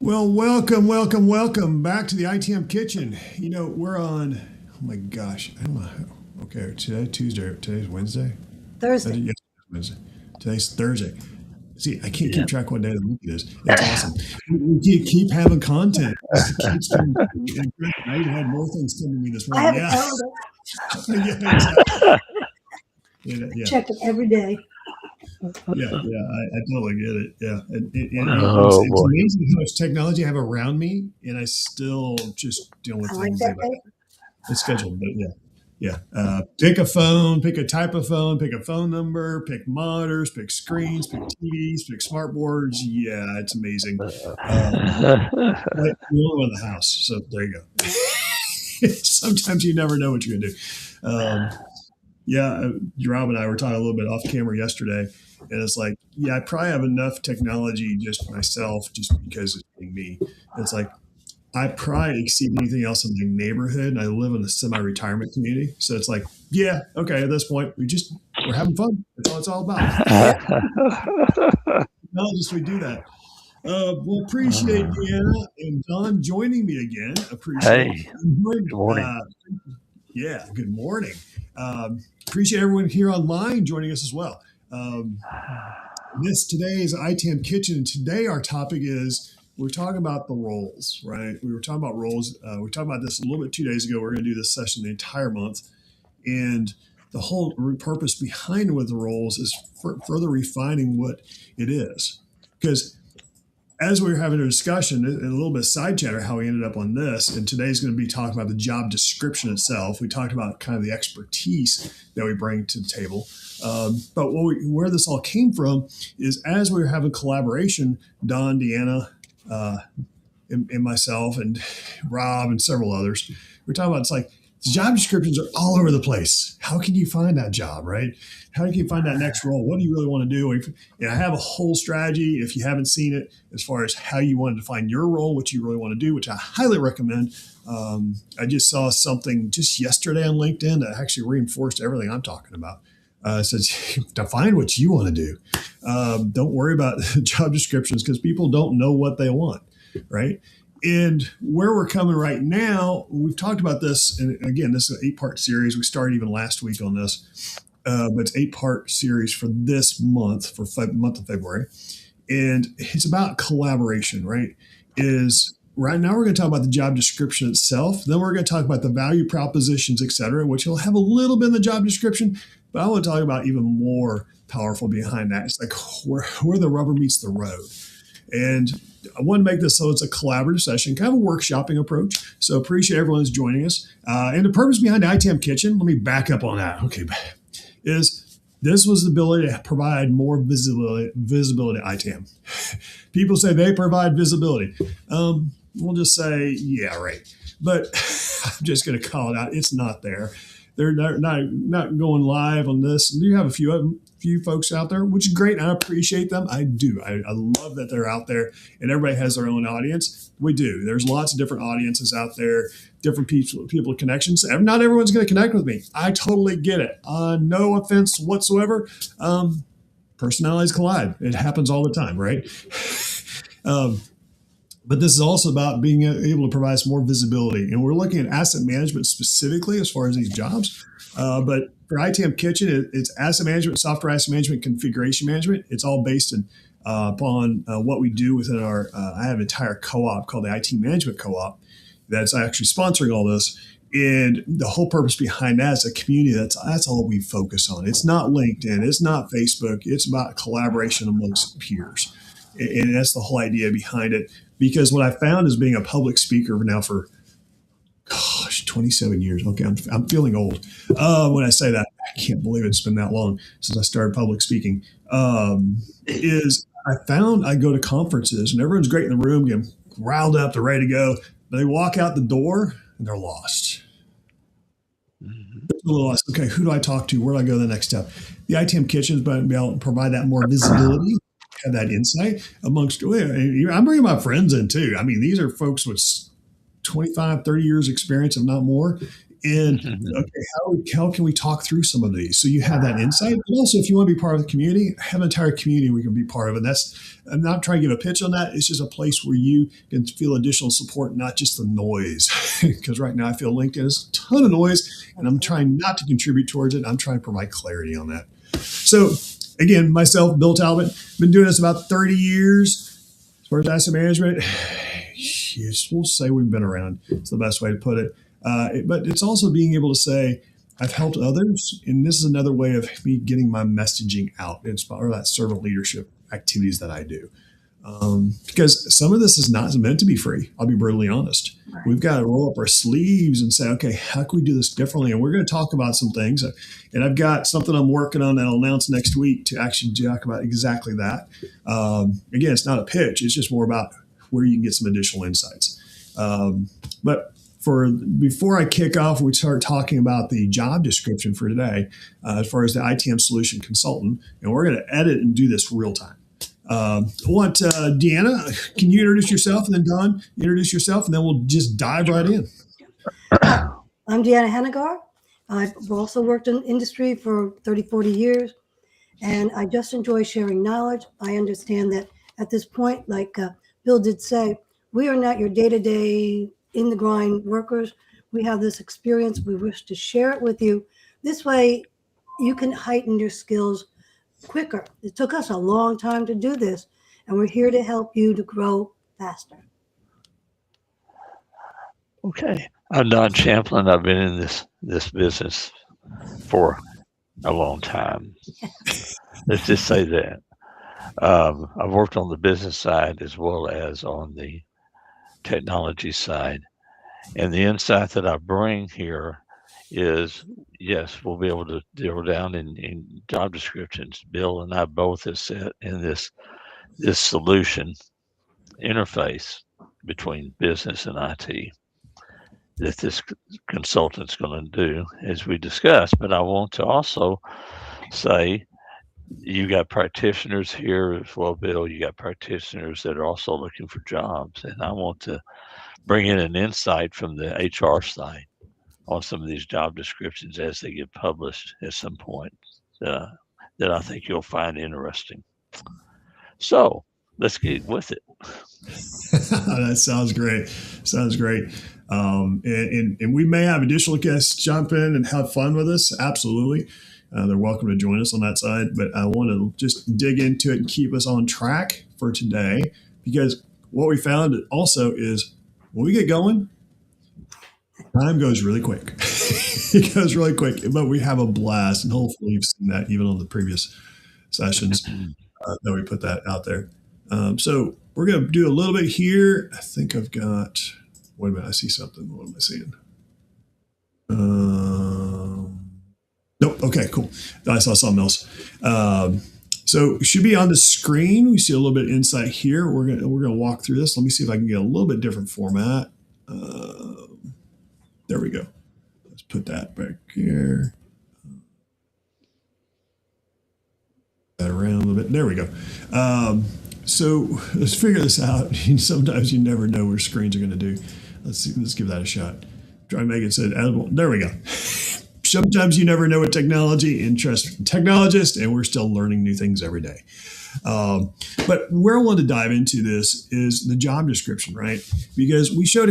Well, welcome back to the ITAM Kitchen. We're on, oh my gosh, I don't know. Okay, today, Tuesday, today's Wednesday? Thursday. Yes, Wednesday. Today's Thursday. See, I can't Yeah. keep track what day of the week it is. It's awesome. We keep having content. It keeps coming. I even had more things coming to me this I morning. have a calendar. Yeah, exactly. Yeah. Check it every day. I totally get it. Yeah, Oh it's boy. amazing how much technology I have around me, and I still just deal with I like things that that paper. it's scheduled. But yeah. Pick a phone, pick a type of phone, pick a phone number, pick monitors, pick screens, pick TVs, pick smart boards. Yeah, it's amazing. But we only live in the house, so there you go. Sometimes you never know what you're gonna do. Rob and I were talking a little bit off camera yesterday, and it's like, I probably have enough technology just myself, just because it's being me. And it's like, I probably exceed anything else in my neighborhood, and I live in a semi-retirement community. So it's like, okay, at this point, we're having fun. That's all it's all about. Just we do that. Well, appreciate Deanna and Don joining me again. Appreciate Hey, good morning. Good morning. Appreciate everyone here online joining us as well. Today is ITAM Kitchen. Today our topic is, we're talking about the roles, right? We were talking about roles. We talked about this a little bit 2 days ago. We're going to do this session the entire month. And the whole purpose behind with the roles is further refining what it is. Because as we were having a discussion and a little bit of side chatter, how we ended up on this, and today's going to be talking about the job description itself. We talked about kind of the expertise that we bring to the table. But where this all came from is, as we were having collaboration, Don, Deanna, and myself and Rob and several others, we're talking about, it's like, job descriptions are all over the place. How can you find that job, right? How can you find that next role? What do you really want to do? I have a whole strategy, if you haven't seen it, as far as how you want to define your role, what you really want to do, which I highly recommend. I just saw something just yesterday on LinkedIn that actually reinforced everything I'm talking about. It says, define what you want to do. Don't worry about job descriptions, because people don't know what they want, right? And where we're coming right now, we've talked about this, and again, this is an 8-part series. We started even last week on this, but it's 8-part series for this month, for month of February, and it's about collaboration. Right? Right now we're going to talk about the job description itself. Then we're going to talk about the value propositions, etc., which will have a little bit in the job description, but I want to talk about even more powerful behind that. It's like where the rubber meets the road. And I want to make this so it's a collaborative session, kind of a workshopping approach. So appreciate everyone who's joining us. And the purpose behind the ITAM Kitchen, let me back up on that. Okay, this was the ability to provide more visibility to ITAM. People say they provide visibility. We'll just say, yeah, right. But I'm just going to call it out. It's not there. They're not going live on this. And you have a few folks out there, which is great. And I appreciate them. I do. I love that they're out there, and everybody has their own audience. We do. There's lots of different audiences out there, different people connections. And not everyone's going to connect with me. I totally get it. No offense whatsoever. Personalities collide. It happens all the time, right? But this is also about being able to provide some more visibility. And we're looking at asset management specifically as far as these jobs. But for ITAM Kitchen, it's asset management, software asset management, configuration management. It's all based upon what we do within our, I have an entire co-op called the IT Management Co-op that's actually sponsoring all this. And the whole purpose behind that is a community. That's all we focus on. It's not LinkedIn. It's not Facebook. It's about collaboration amongst peers. And that's the whole idea behind it. Because what I found is, being a public speaker now for, 27 years. Okay, I'm feeling old when I say that. I can't believe it's been that long since I started public speaking. Is I found I go to conferences and everyone's great in the room, getting riled up, they're ready to go. But they walk out the door and they're lost. Okay, who do I talk to? Where do I go the next step? The ITM Kitchen is going to be able to provide that more visibility, have that insight amongst. I'm bringing my friends in too. I mean, these are folks with 25, 30 years experience, if not more, And okay, how can we talk through some of these? So you have that insight. But also, if you want to be part of the community, have an entire community we can be part of. And I'm not trying to give a pitch on that. It's just a place where you can feel additional support, not just the noise. Because right now I feel LinkedIn is a ton of noise, and I'm trying not to contribute towards it. I'm trying to provide clarity on that. So again, myself, Bill Talbot, been doing this about 30 years. As far as asset management, yes, we'll say we've been around. It's the best way to put it. But it's also being able to say, I've helped others, and this is another way of me getting my messaging out. It's part of that servant leadership activities that I do. Because some of this is not meant to be free. I'll be brutally honest. Right. We've got to roll up our sleeves and say, okay, how can we do this differently? And we're going to talk about some things. And I've got something I'm working on that I'll announce next week to actually talk about exactly that. Again, it's not a pitch. It's just more about where you can get some additional insights. But before I kick off, we start talking about the job description for today, as far as the ITAM solution consultant, and we're going to edit and do this real time. I want Deanna, can you introduce yourself? And then Don, introduce yourself, and then we'll just dive right in. I'm Deanna Hennigar. I've also worked in industry for 30, 40 years, and I just enjoy sharing knowledge. I understand that at this point, like Bill did say, we are not your day-to-day in the grind workers. We have this experience. We wish to share it with you. This way, you can heighten your skills quicker. It took us a long time to do this, and we're here to help you to grow faster. Okay. I'm Don Champlin. I've been in this business for a long time. Let's just say that. I've worked on the business side as well as on the technology side. And the insight that I bring here is, yes, we'll be able to drill down in job descriptions. Bill and I both have said in this solution interface between business and IT that this consultant's going to do, as we discussed. But I want to also say, you got practitioners here as well, Bill. You got practitioners that are also looking for jobs. And I want to bring in an insight from the HR side on some of these job descriptions as they get published at some point that I think you'll find interesting. So let's get with it. That sounds great. Sounds great. And we may have additional guests jump in and have fun with us. Absolutely. They're welcome to join us on that side. But I want to just dig into it and keep us on track for today, because what we found also is when we get going, time goes really quick. It goes really quick, but we have a blast, and hopefully you've seen that even on the previous sessions that we put that out there. So we're going to do a little bit here. I think I've got, wait a minute, I see something. What am I seeing? Nope. Okay, cool. I saw something else. So it should be on the screen. We see a little bit of insight here. We're gonna walk through this. Let me see if I can get a little bit different format. There we go. Let's put that back here. That around a little bit. There we go. So let's figure this out. Sometimes you never know where screens are going to do. Let's see. Let's give that a shot. Try and make it so edible. There we go. Sometimes you never know what technology interests technologists, and we're still learning new things every day. But where I want to dive into this is the job description, right? Because we showed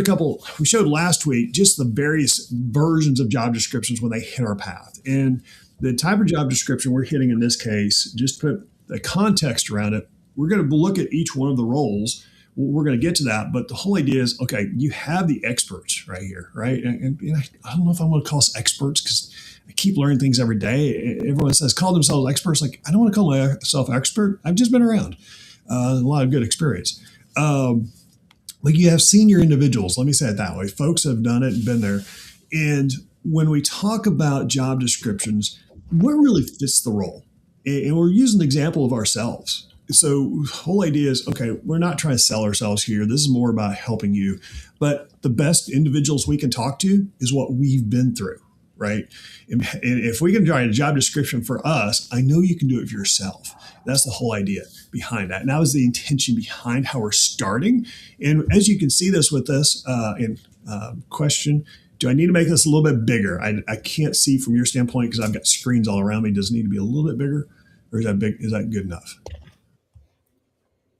last week just the various versions of job descriptions when they hit our path. And the type of job description we're hitting in this case, just put the context around it. We're going to look at each one of the roles. We're going to get to that. But the whole idea is, okay, you have the experts right here, right? And I don't know if I want to call us experts because I keep learning things every day. Everyone says, call themselves experts. Like, I don't want to call myself expert. I've just been around a lot of good experience. Like you have senior individuals. Let me say it that way. Folks have done it and been there. And when we talk about job descriptions, what really fits the role? And we're using an example of ourselves. So the whole idea is, okay, we're not trying to sell ourselves here. This is more about helping you. But the best individuals we can talk to is what we've been through, right? And if we can write a job description for us, I know you can do it for yourself. That's the whole idea behind that. And that was the intention behind how we're starting. And as you can see this with this question, do I need to make this a little bit bigger? I can't see from your standpoint because I've got screens all around me. Does it need to be a little bit bigger, or is that big? Is that good enough?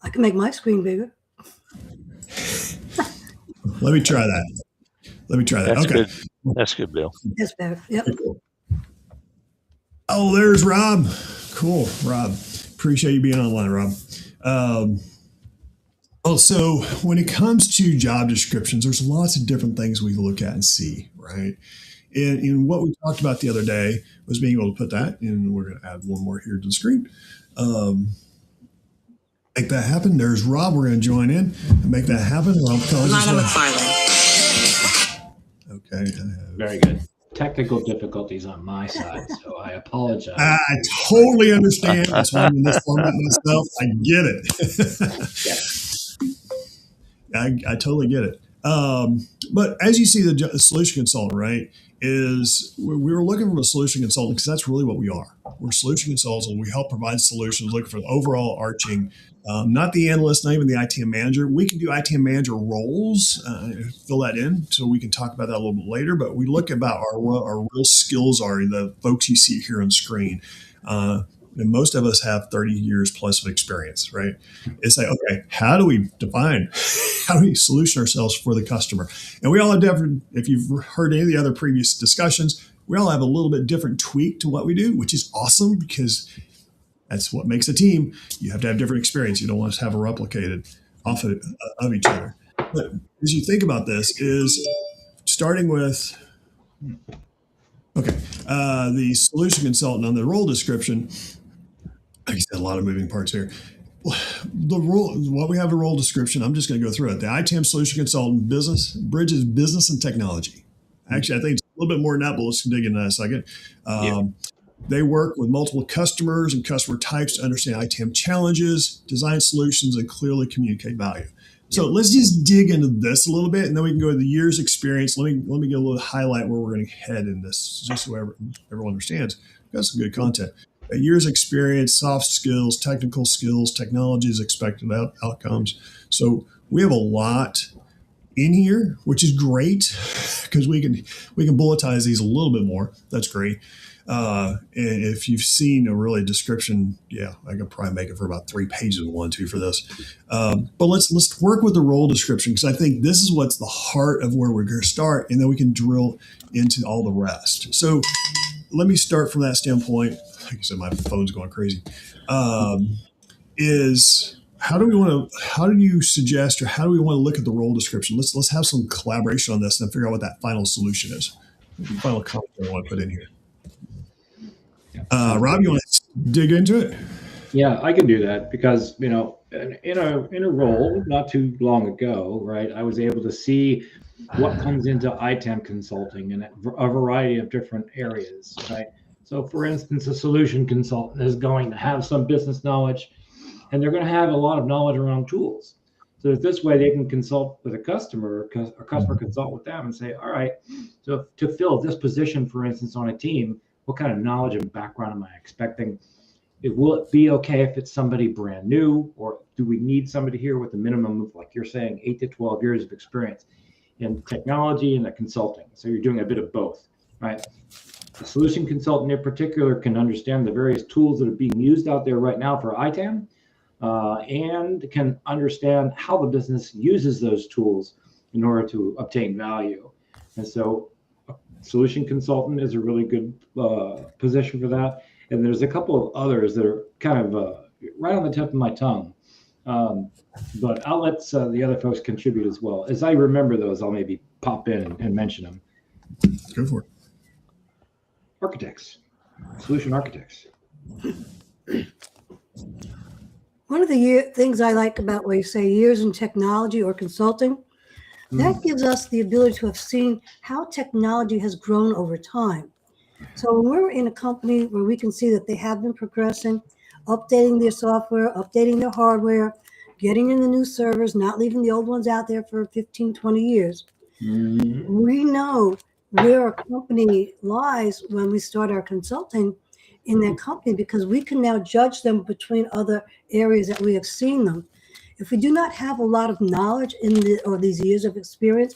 I can make my screen bigger. Let me try that. That's Okay. good. That's good, Bill. That's better. Yep. Oh, there's Rob. Cool, Rob. Appreciate you being online, Rob. So when it comes to job descriptions, there's lots of different things we look at and see, right? And what we talked about the other day was being able to put that, and we're going to add one more here to the screen. Make that happen. There's Rob. We're going to join in and make that happen. Rob calls Okay. Very good. Technical difficulties on my side, so I apologize. I totally understand. That's why I'm in this format myself. I get it. I totally get it. But as you see, the solution consultant, right, is we were looking for a solution consultant because that's really what we are. We're solution consultants. We help provide solutions, looking for the overall arching, not the analyst, not even the ITAM manager. We can do ITAM manager roles, fill that in, so we can talk about that a little bit later. But we look about our real skills are the folks you see here on screen. And most of us have 30 years plus of experience, right? It's like, okay, how do we solution ourselves for the customer? And we all have different, if you've heard any of the other previous discussions, we all have a little bit different tweak to what we do, which is awesome because that's what makes a team. You have to have different experience. You don't want to have a replicated off of each other. But as you think about this is starting with, the solution consultant on the role description. Like I said, a lot of moving parts here. The role, what we have a role description, I'm just going to go through it. The ITAM solution consultant bridges business and technology. Actually, I think it's a little bit more than that, but let's dig into that in a second. They work with multiple customers and customer types to understand ITAM challenges, design solutions, and clearly communicate value. So let's just dig into this a little bit, and then we can go to the years experience. Let me get a little highlight where we're going to head in this, just so everyone understands. We've got some good content. A year's experience, soft skills, technical skills, technologies, expected outcomes. So we have a lot in here, which is great because we can bulletize these a little bit more. That's great. And if you've seen a really description, I could probably make it for about 3 pages of 1-2 for this. But let's work with the role description because I think this is what's the heart of where we're going to start, and then we can drill into all the rest. So let me start from that standpoint. Like I said, my phone's going crazy. Is how do you suggest, or how do we want to look at the role description? Let's have some collaboration on this and figure out what that final solution is. The final comment I want to put in here. Rob, you want to dig into it? Yeah, I can do that because, in a role not too long ago, right, I was able to see what comes into ITAM consulting in a variety of different areas, right? So for instance, a solution consultant is going to have some business knowledge, and they're going to have a lot of knowledge around tools. So this way they can consult with a customer consult with them and say, all right, so to fill this position, for instance, on a team, what kind of knowledge and background am I expecting? Will it be okay if it's somebody brand new, or do we need somebody here with a minimum of, like you're saying, 8 to 12 years of experience in technology and the consulting? So you're doing a bit of both, right? The solution consultant in particular can understand the various tools that are being used out there right now for ITAM, and can understand how the business uses those tools in order to obtain value. And so solution consultant is a really good position for that. And there's a couple of others that are kind of right on the tip of my tongue. But I'll let the other folks contribute as well. As I remember those, I'll maybe pop in and mention them. Go for it. Architects, solution architects. One of the things I like about what you say, years in technology or consulting, that gives us the ability to have seen how technology has grown over time. So when we're in a company where we can see that they have been progressing, updating their software, updating their hardware, getting in the new servers, not leaving the old ones out there for 15, 20 years, we know where a company lies when we start our consulting in that company, because we can now judge them between other areas that we have seen them. If we do not have a lot of knowledge or these years of experience,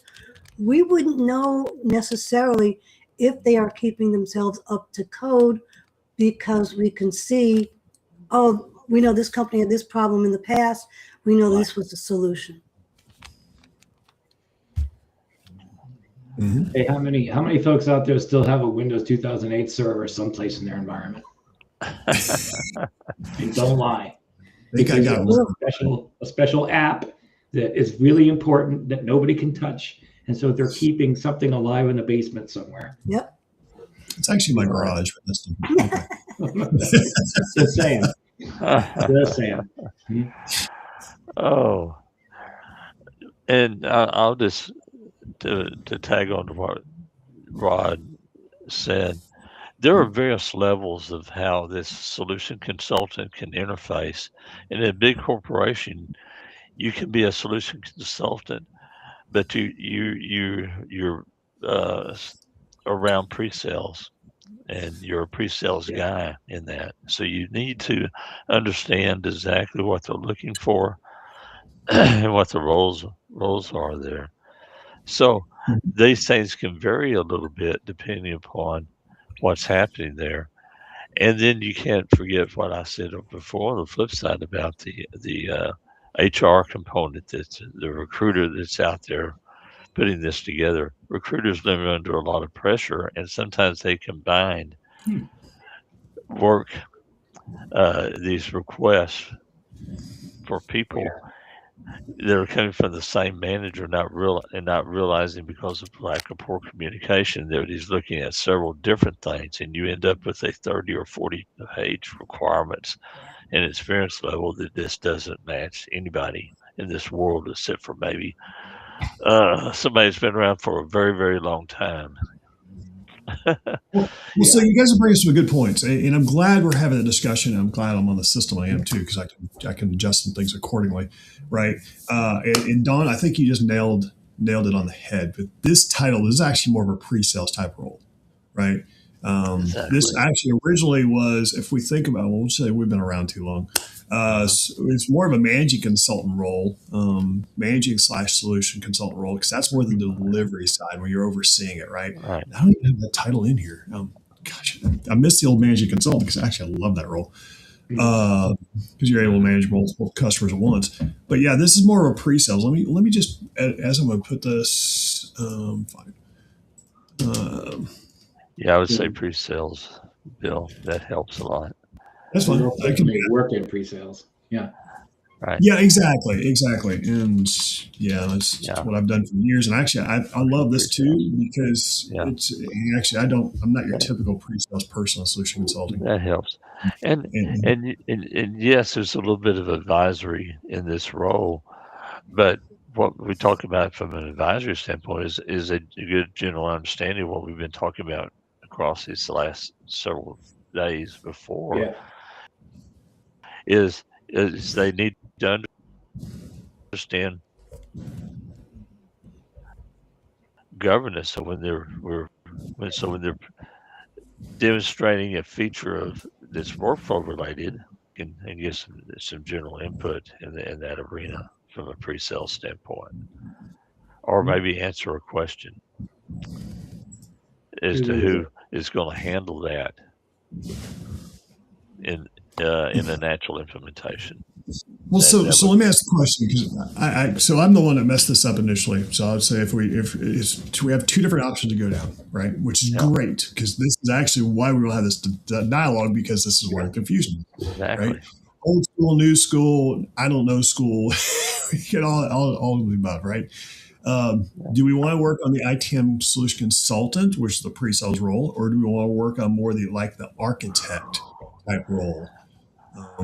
we wouldn't know necessarily if they are keeping themselves up to code, because we can see, oh, we know this company had this problem in the past. We know this was the solution. Hey, how many folks out there still have a Windows 2008 server someplace in their environment? And don't lie. I think I got one. A special app that is really important that nobody can touch, and so they're keeping something alive in the basement somewhere. Yep. It's actually my garage. Just saying. Just saying. Oh, and I'll just to tag on to what Rod said. There are various levels of how this solution consultant can interface. In a big corporation, you can be a solution consultant, but you're around pre-sales, and you're a pre-sales guy in that. So you need to understand exactly what they're looking for and what the roles are there. So these things can vary a little bit depending upon what's happening there. And then you can't forget what I said before, the flip side about the HR component, that's the recruiter that's out there putting this together. Recruiters live under a lot of pressure, and sometimes they combine work, these requests for people that are coming from the same manager, not realizing, because of lack of poor communication, that he's looking at several different things, and you end up with a 30 or 40 page requirements and experience level that this doesn't match anybody in this world, except for maybe somebody who's been around for a very, very long time. Well, so you guys are bringing some good points, and I'm glad we're having a discussion. I'm glad I'm on the system I am too, because I can adjust some things accordingly, right? And Don, I think you just nailed it on the head. But this title is actually more of a pre-sales type role, right? Exactly. This actually originally was, if we think about, we'll say we've been around too long. So it's more of a managing consultant role, managing/solution consultant role, because that's more the delivery side where you're overseeing it, right? I don't even have that title in here. Gosh, I miss the old managing consultant, because actually I love that role, because you're able to manage multiple customers at once. But yeah, this is more of a pre-sales. Let me just, as I'm going to put this, fine. Yeah, I would say pre-sales, Bill. That helps a lot. That's fine. I can work in pre-sales. Yeah. Right. Yeah, exactly. And yeah, that's what I've done for years. And actually, I love this too, because it's actually, I'm not your typical pre-sales person on solution consulting. That helps. And yes, there's a little bit of advisory in this role, but what we talk about from an advisory standpoint is a good general understanding of what we've been talking about across these last several days before. Is they need to understand governance. So when they're demonstrating a feature of that's workflow related, and give some general input in that arena from a pre-sales standpoint, or maybe answer a question as to who is going to handle that in a natural implementation. Well, so let me ask the question, because so I'm the one that messed this up initially. So I would say we have two different options to go down, right? Which is great, because this is actually why we will have this dialogue, because this is where the confusion is, exactly. Right? Old school, new school, I don't know school, we get all of the above, right? Do we want to work on the ITAM solution consultant, which is the pre-sales role, or do we want to work on more the architect type role,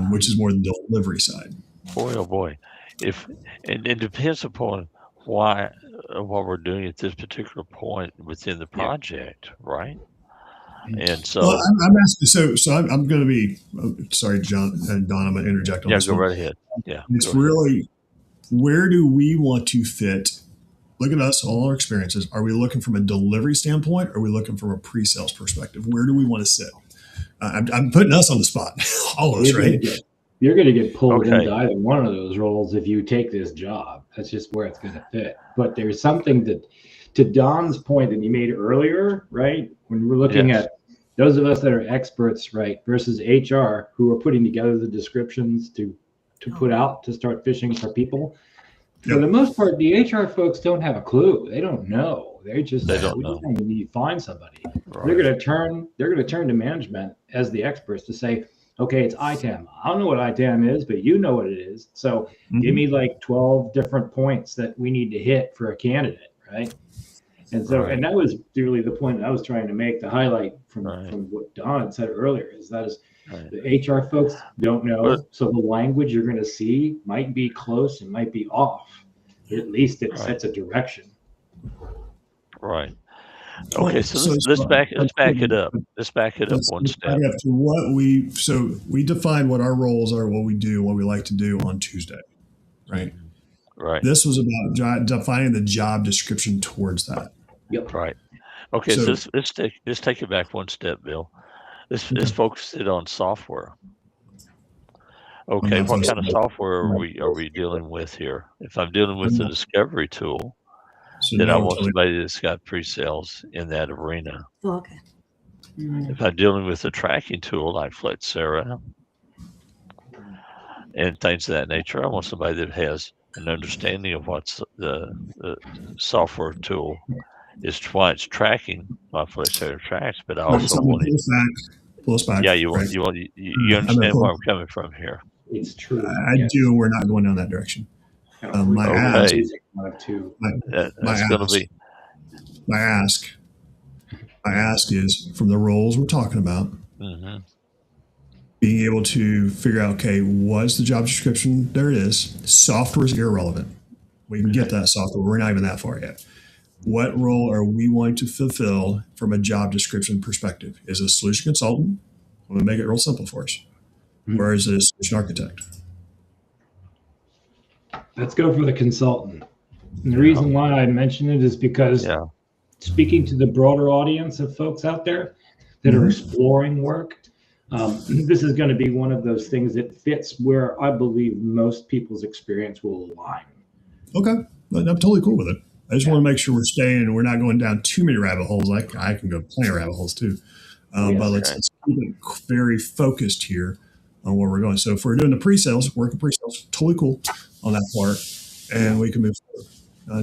which is more the delivery side? Boy, oh boy! It depends upon what we're doing at this particular point within the project, right? And so, well, I'm asking. So I'm going to be sorry, John and Don. I'm going to interject on this. Go right ahead. Yeah, it's really, where do we want to fit? Look at us, all our experiences. Are we looking from a delivery standpoint? Or are we looking from a pre-sales perspective? Where do we want to sit? I'm putting us on the spot, all of us, right? You're going to get pulled into either one of those roles if you take this job. That's just where it's going to fit. But there's something that to Don's point that he made earlier, right? When we're looking Yes. at those of us that are experts, right, versus HR who are putting together the descriptions to put out to start fishing for people. For Yep. the most part, the HR folks don't have a clue. They don't know. They just don't we know. just need to find somebody. Right. They're going to turn to management as the experts to say, okay, it's ITAM. I don't know what ITAM is, but you know what it is. So give me like 12 different points that we need to hit for a candidate, right? And so, Right. and that was really the point I was trying to make, the highlight from Right. what Don said earlier, is that is Right. the HR folks don't know. But- So the language you're going to see might be close and might be off, but at least it Right. sets a direction. Right. Okay, so let's back it up. Let's back it up one step. Back up to what we defined what our roles are, what we do, what we like to do on Tuesday, right? Right. This was about defining the job description towards that. Yep. Right. Okay, so let's take it back one step, Bill. Let's focus it on software. Okay, what kind of software are we dealing with here? If I'm dealing with the discovery tool, then I want somebody that's got pre-sales in that arena. Oh, okay. If I'm dealing with a tracking tool like Flexera and things of that nature, I want somebody that has an understanding of what's the software tool is, why it's tracking my Flexera tracks, but I also want it. Pull us back. Yeah, you understand where I'm coming from here. It's true. I do. We're not going down that direction. My ask is, from the roles we're talking about, being able to figure out, okay, what's the job description? There it is. Software is irrelevant. We can get that software. We're not even that far yet. What role are we wanting to fulfill from a job description perspective? Is it a solution consultant? I'm going to make it real simple for us. Or is it a solution architect? Let's go for the consultant. And the reason why I mention it is because speaking to the broader audience of folks out there that are exploring work, this is going to be one of those things that fits where I believe most people's experience will align. Okay. I'm totally cool with it. I just want to make sure we're staying, we're not going down too many rabbit holes. I can go plenty of rabbit holes too. But let's keep it very focused here on where we're going. So if we're doing the pre-sales, working pre-sales, totally cool on that part, and we can move forward.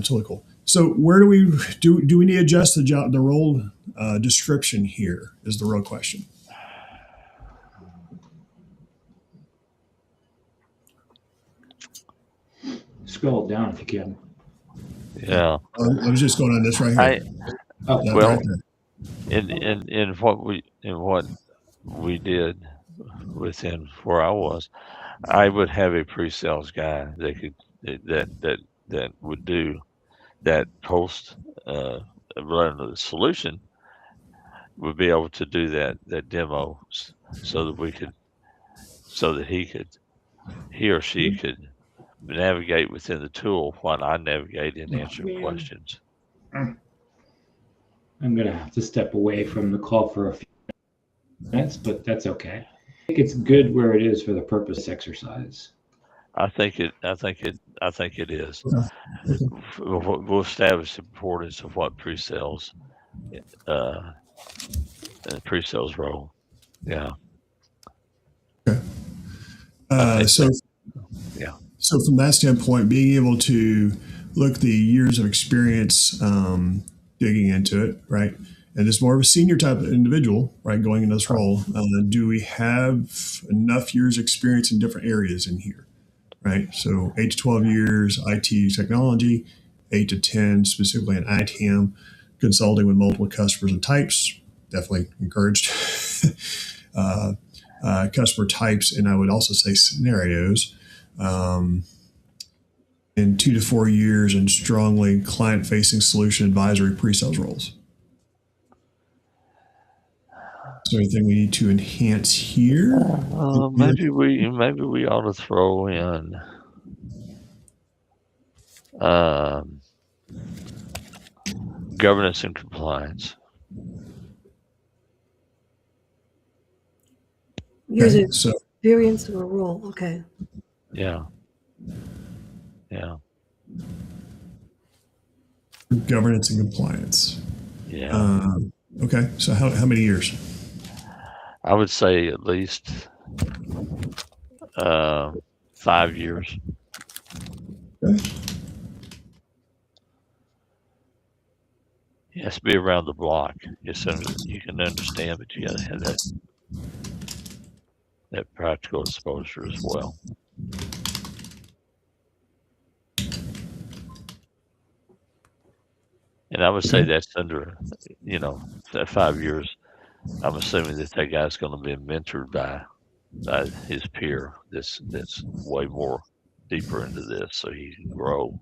Totally cool. So where do we need to adjust the role description here is the real question. Scroll down if you can. Yeah. I was just going on this right here. In what we did within where I was, I would have a pre-sales guy that would do that post run the solution, would be able to do that demo so that he or she could navigate within the tool while I navigate and answer questions. I'm going to have to step away from the call for a few minutes, but that's okay. I think it's good where it is for the purpose exercise. I think it is. We'll establish the importance of what pre-sales pre-sales role. Yeah. Okay. So from that standpoint, being able to look the years of experience, digging into it, right? And it's more of a senior type of individual, right? Going into this role, do we have enough years experience in different areas in here, right? So 8 to 12 years, IT technology, 8 to 10 specifically in ITAM, consulting with multiple customers and types, definitely encouraged. Customer types, and I would also say scenarios. In 2 to 4 years and strongly client-facing solution advisory pre-sales roles. Is there anything we need to enhance here? Maybe we ought to throw in governance and compliance. Years of experience or role. Okay. Yeah. Governance and compliance. Yeah. Okay. So how many years? I would say at least 5 years. Okay. It has to be around the block. So you can understand, but you got to have that practical exposure as well. And I would say that's under, that 5 years. I'm assuming that guy's going to be mentored by his peer that's way more deeper into this, so he can grow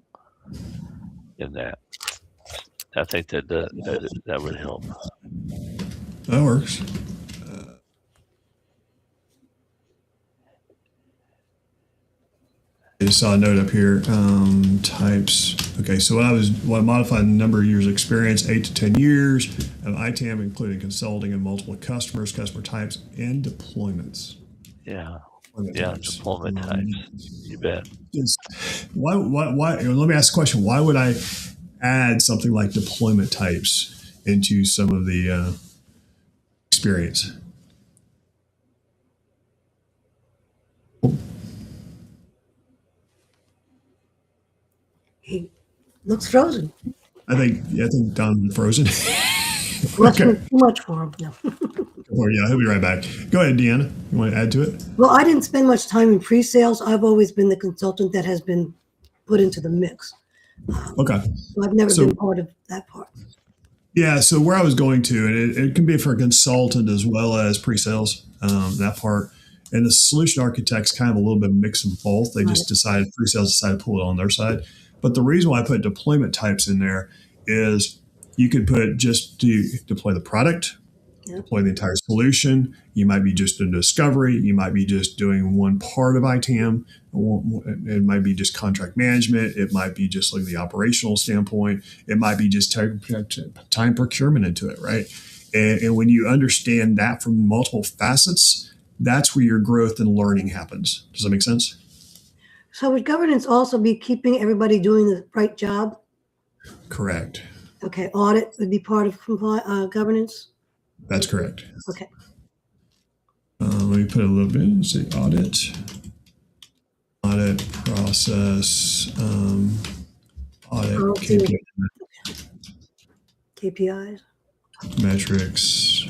in that. I think that would help. That works. I just saw a note up here. Types. Okay, so what I modified the number of years experience, 8 to 10 years of ITAM, including consulting and multiple customers, customer types, and deployments. Yeah. Types. Deployment types. You bet. Why? Let me ask a question. Why would I add something like deployment types into some of the experience? He looks frozen. I think Don's frozen. Must be too much for him. No. Yeah, he'll be right back. Go ahead, Deanna. You want to add to it? Well, I didn't spend much time in pre-sales. I've always been the consultant that has been put into the mix. Okay. So I've never been part of that part. Yeah, so where I was going to, and it can be for a consultant as well as pre-sales, that part. And the solution architect's kind of a little bit of a mix of both. They just pre-sales decided to pull it on their side. But the reason why I put deployment types in there is you could put just to deploy the product, deploy the entire solution. You might be just doing discovery. You might be just doing one part of ITAM. It might be just contract management. It might be just like the operational standpoint. It might be just time procurement into it, right? And when you understand that from multiple facets, that's where your growth and learning happens. Does that make sense? So would governance also be keeping everybody doing the right job? Correct. Okay, audit would be part of governance? That's correct. Okay. Let me put a little bit and say audit process, audit KPIs. Metrics.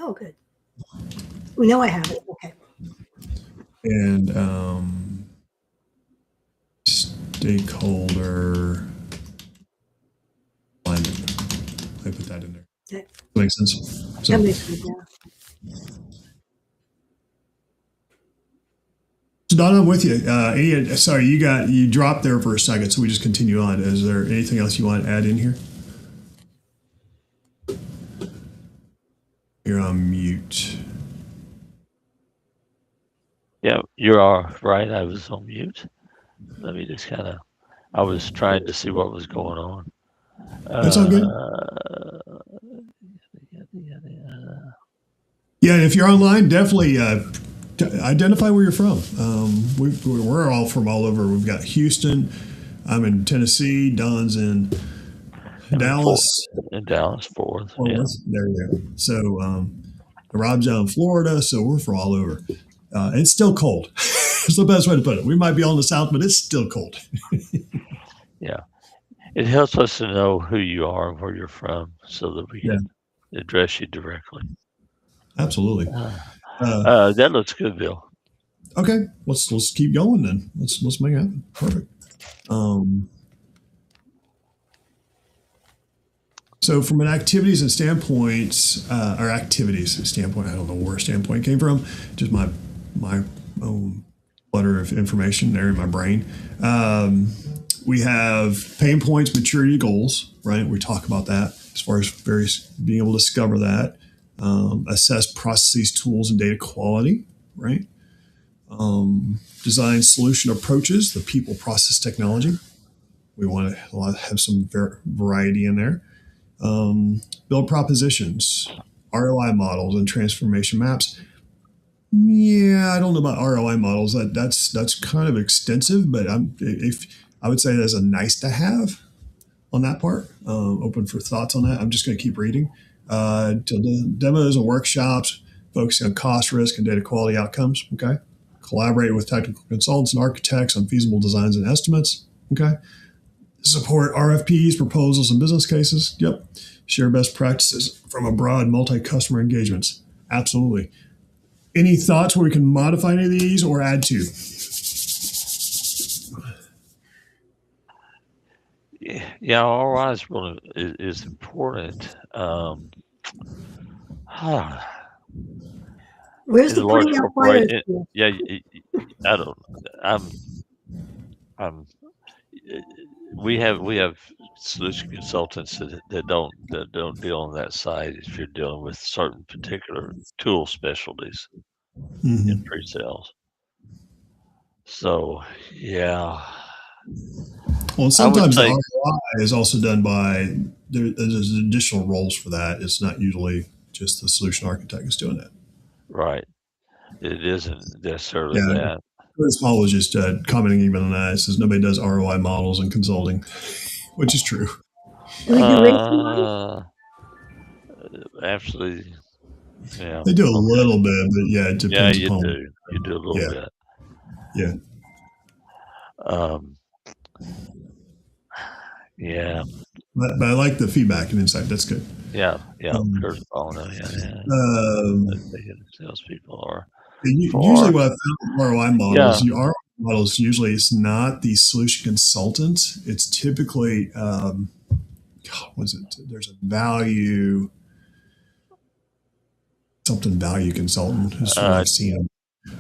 Oh, good. We know I have it. Okay. And stakeholder alignment. I put that in there. Okay. That makes sense. So, That makes sense, yeah. So Don, I'm with you. Sorry, you dropped there for a second, so we just continue on. Is there anything else you want to add in here? You're on mute. Yeah, you're all right. I was on mute. Let me just I was trying to see what was going on. That's all good. Yeah, if you're online, definitely identify where you're from. We're all from all over. We've got Houston. I'm in Tennessee. Don's in Dallas. In Dallas, Fort Worth. Yeah. There you go. So Rob's down in Florida. So we're from all over. It's still cold. It's the best way to put it. We might be on the south, but it's still cold. Yeah. It helps us to know who you are and where you're from so that we can address you directly. Absolutely. That looks good, Bill. Okay, let's keep going then. Let's make it happen. Perfect. So from an activities and standpoints, or activities standpoint, I don't know where standpoint came from. Just my own flutter of information there in my brain. We have pain points, maturity goals, right? We talk about that as far as being able to discover that. Assess processes, tools, and data quality, right? Design solution approaches, the people, process, technology. We want to have some variety in there. Build propositions, ROI models, and transformation maps. Yeah, I don't know about ROI models. That's kind of extensive, but I would say there's a nice to have on that part. Open for thoughts on that. I'm just going to keep reading. To the demos and workshops, focusing on cost, risk, and data quality outcomes. Okay. Collaborate with technical consultants and architects on feasible designs and estimates. Okay. Support RFPs, proposals, and business cases. Yep. Share best practices from a broad multi-customer engagements. Absolutely. Any thoughts where we can modify any of these or add to? Yeah, ROI is important. Where's In the a large putting out fires? corporation, yeah, I don't. I'm. We have solution consultants that don't deal on that side. If you're dealing with certain particular tool specialties in pre-sales, so yeah, Well, I would sometimes the say ROI is also done by there's additional roles for that. It's not usually just the solution architect is doing it. right. It isn't necessarily Yeah. that. Chris Paul was just commenting even on that. It says nobody does ROI models in consulting, which is true. Do we do ratio models? Absolutely. Yeah. They do a Okay. little bit, but yeah, it Yeah, depends you upon. do. You do a little Yeah. bit. Yeah. Yeah. But I like the feedback and insight. That's good. Yeah. Yeah. First of all, no, yeah. Salespeople are Usually for. what I found with ROI Yeah. models, ROI models, usually it's not the solution consultant. It's typically, was it? There's a value, something value consultant is what I've seen.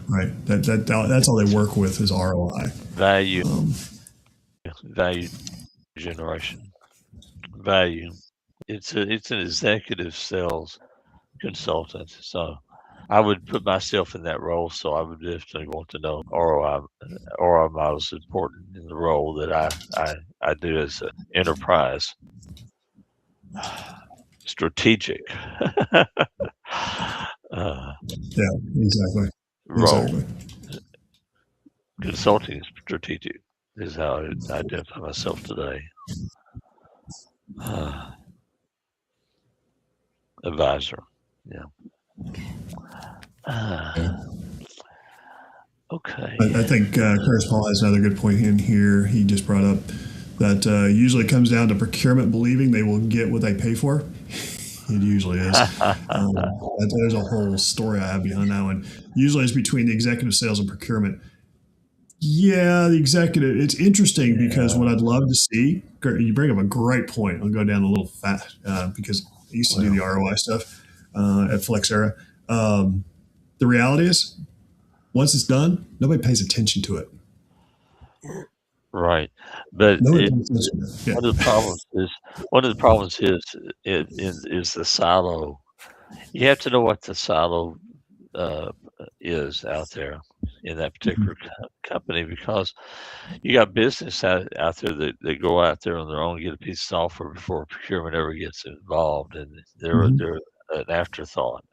Right. That's all they work with is ROI. Value generation. Value. It's an executive sales consultant. So I would put myself in that role. So I would definitely want to know ROI models is important in the role that I do as an enterprise strategic Yeah, exactly. role. Exactly. Consulting is strategic is how I identify myself today. Advisor. Yeah. Okay. I think Curtis Paul has another good point in here. He just brought up that usually comes down to procurement believing they will get what they pay for. It usually is. There's a whole story I have behind that one. Usually it's between the executive sales and procurement. Yeah, the executive. It's interesting because what I'd love to see, you bring up a great point. I'll go down a little fast because I used to do the ROI stuff at Flexera. The reality is, once it's done, nobody pays attention to it. Right, but Nobody it, pays attention to it. one of the problems is the silo. You have to know what the silo is out there in that particular company, because you got business out there that go out there on their own and get a piece of software before procurement ever gets involved, and they're an afterthought.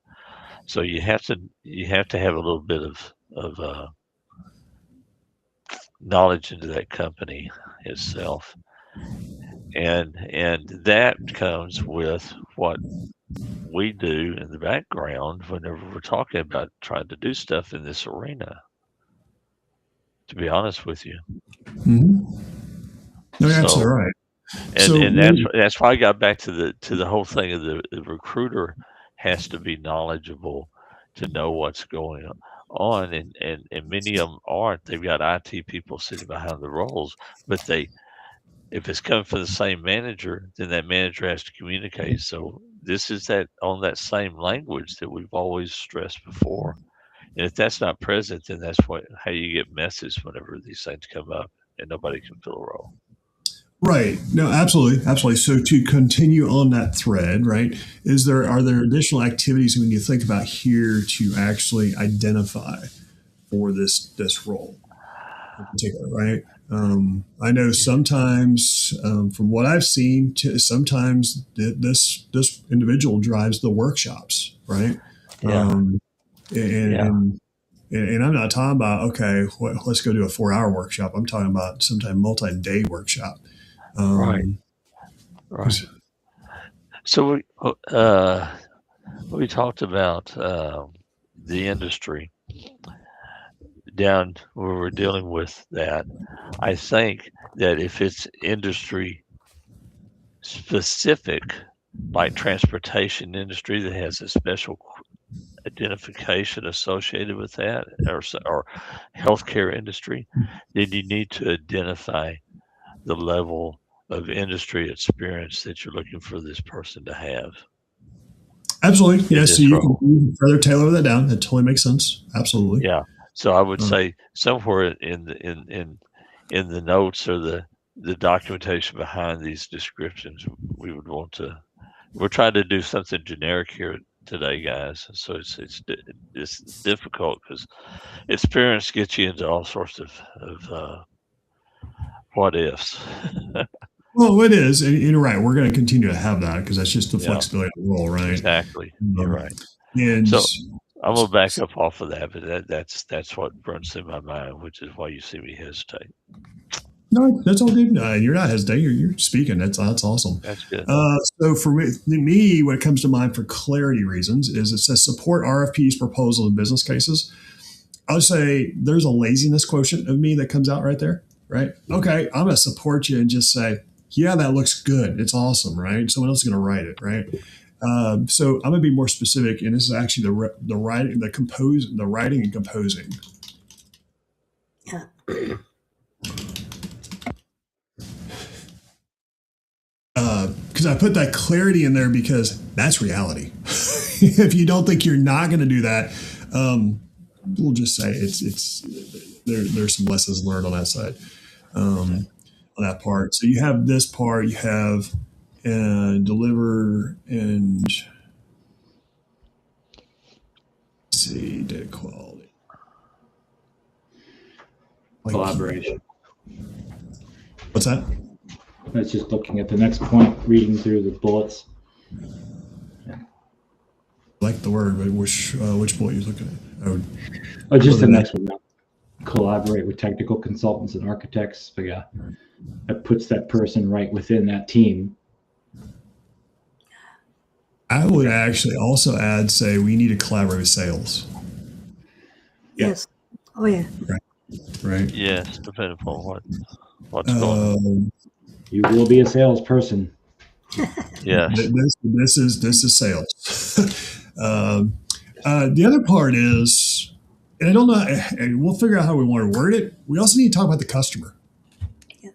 So you have to have a little bit of knowledge into that company itself, and that comes with what we do in the background whenever we're talking about trying to do stuff in this arena, to be honest with you. No, you're absolutely right. And that's why I got back to the whole thing of the recruiter has to be knowledgeable to know what's going on, and many of them aren't. They've got IT people sitting behind the roles, but if it's coming from the same manager, then that manager has to communicate. So this is on that same language that we've always stressed before. And if that's not present, then that's how you get messes whenever these things come up and nobody can fill a role. Right. No, absolutely. Absolutely. So to continue on that thread, right, are there additional activities when you think about here to actually identify for this role in particular, right? I know sometimes from what I've seen, sometimes this individual drives the workshops, right? Yeah. And And I'm not talking about, okay, let's go do a 4-hour workshop. I'm talking about sometimes multi-day workshop. Right. So we talked about the industry down where we're dealing with that. I think that if it's industry specific, like transportation industry that has a special identification associated with that, or healthcare industry, then you need to identify the level of industry experience that you're looking for this person to have. Absolutely. Yeah. So you can further tailor that down. That totally makes sense. Absolutely. Yeah. So I would say somewhere in the notes or the documentation behind these descriptions, we would want to. We're trying to do something generic here today, guys. So it's difficult because experience gets you into all sorts of what ifs. Well, it is, and you're right. We're going to continue to have that because that's just the flexibility of the role, right? Exactly. You're right. And so I'm gonna back up off of that, but that's what runs through my mind, which is why you see me hesitate. No, that's all good. You're not hesitating. You're speaking. That's awesome. That's good. So for me, what comes to mind for clarity reasons is it says support RFPs, proposals, and business cases. I would say there's a laziness quotient of me that comes out right there. Right? Okay, I'm going to support you and just say, yeah, that looks good. It's awesome, right? Someone else is going to write it, right? So I'm going to be more specific, and this is actually the writing, the writing and composing. Yeah. Because I put that clarity in there because that's reality. If you don't think you're not going to do that, we'll just say there's some lessons learned on that side, on that part. So you have this part, you have deliver and see data quality, Collaboration. What's that? That's just looking at the next point, reading through the bullets. Like the word, but which bullet you're looking at? Just the next one. Collaborate with technical consultants and architects. But yeah, that puts that person right within that team. I would actually also add, say, we need to collaborate with sales. Yes. Oh yeah. Right. Yes, depending upon what's going on. You will be a salesperson. Yes. This is sales. The other part is, and I don't know, and we'll figure out how we want to word it. We also need to talk about the customer.